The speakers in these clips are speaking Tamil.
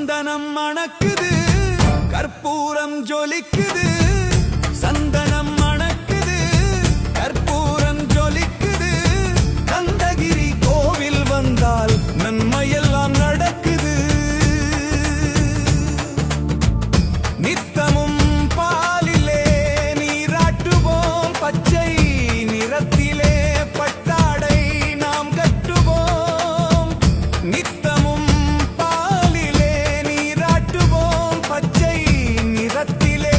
சந்தனம் மணக்குது, கற்பூரம் ஜொலிக்குது. சந்தனம் மணக்குது, கற்பூரம் ஜொலிக்குது. கந்தகிரி கோவில் வந்தால் நன்மையெல்லாம் நடக்குது. நித்தமும் பாலிலே நீராட்டுவோம், பச்சை நிறத்திலே பட்டாடை நாம் கட்டுவோம். நித்தமும் பாலிலே நீராட்டுவோம், பச்சை நிறத்திலே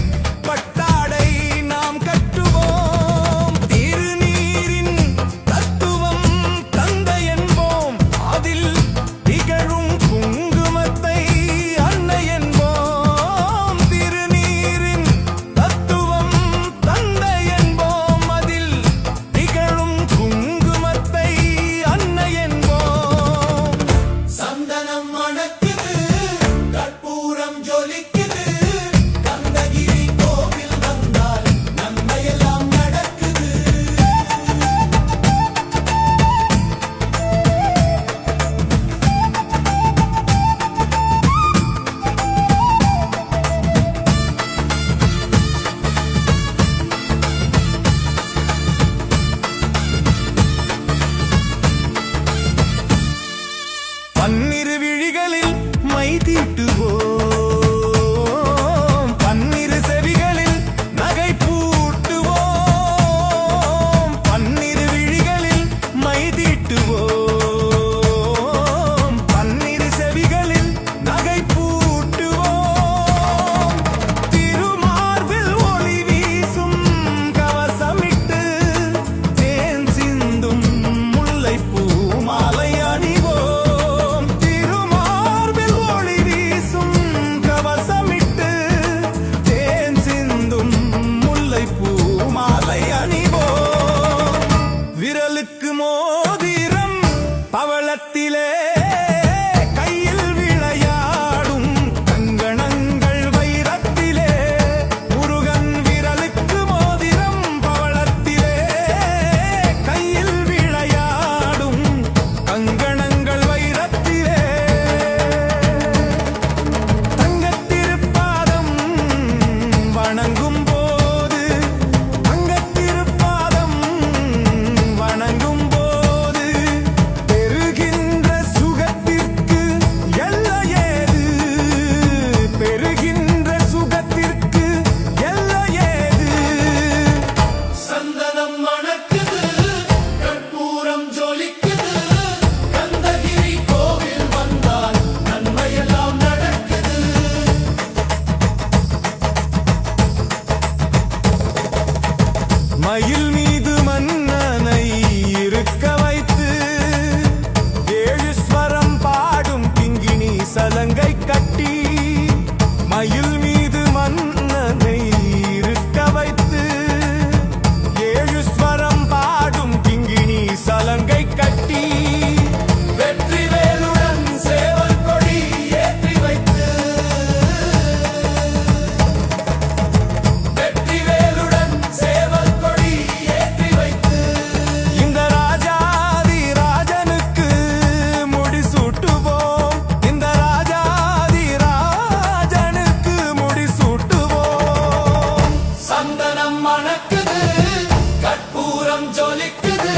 பட்டாடை நாம் கட்டுவோம். திருநீரின் தத்துவம் தந்தை என்போம், அதில் திகழும் குங்குமத்தை அன்னை என்போம். திருநீரின் தத்துவம் தந்தை என்போம், அதில் திகழும் குங்குமத்தை அன்னை என்போம். சந்தனம் மணக்குது, கற்பூரம் ஜொலிக்குது. கந்தகிரி கோவில் வந்தால் நன்மையெல்லாம் நடக்குது. பன்னிரு விழிகளில் மை தீட்டுவோம், பன்னிரு செவிகளில் நகை பூட்டுவோம். பன்னிரு விழிகளில் மை தீட்டுவோம், பன்னிரு செவிகளில் நகை பூட்டுவோம். திருமார்பில் ஒளி வீசும் கவசமிட்டு தேன் சிந்தும் முல்லைப்பூ மாலை அணிவோம். திருமார்பில் ஒளி வீசும் கவசமிட்டு தேன் சிந்தும் முல்லைப்பூ மாலை அணிவோம். விரலுக்கு மோதிரம் பவளத்திலே, கையில் விளையாடும் கங்கணங்கள் வைரத்திலே. முருகன் விரலுக்கு மோதிரம் பவளத்திலே, கையில் விளையாடும் கங்கணங்கள் வைரத்திலே. தங்கத்திருப்பாதம் வணங்கும் போது, தங்கத்திருப்பாதம் வணங்கும் போது பெறுகின்ற சுகத்திற்கு எல்லையேது, பெறுகின்ற சுகத்திற்கு எல்லையேது. சந்தனம் மணக்குது, கற்பூரம் ஜொலிக்குது. கந்தகிரி கோவில் வந்தால் நன்மையெல்லாம் நடக்குது. மயில் மீது மன்னனை இருக்க வைத்து, ஏழு ஸ்வரம் பாடும் கிங்கிணி சலங்கை கட்டி. மயில் மீது மன்னனை இருக்க வைத்து, ஏழு ஸ்வரம் பாடும் கிங்கிணி சலங்கை கட்டி. வெற்றிவேலுடன் சேவல் கொடி ஏற்றி வைத்து, வெற்றிவேலுடன் சேவல் கொடி ஏற்றி வைத்து. இந்த ராஜாதி ராஜனுக்கு முடிசூட்டுவோம், இந்த ராஜாதி ராஜனுக்கு முடிசூட்டுவோம். சந்தனம் மணக்குது, கற்பூரம் ஜொலிக்குது.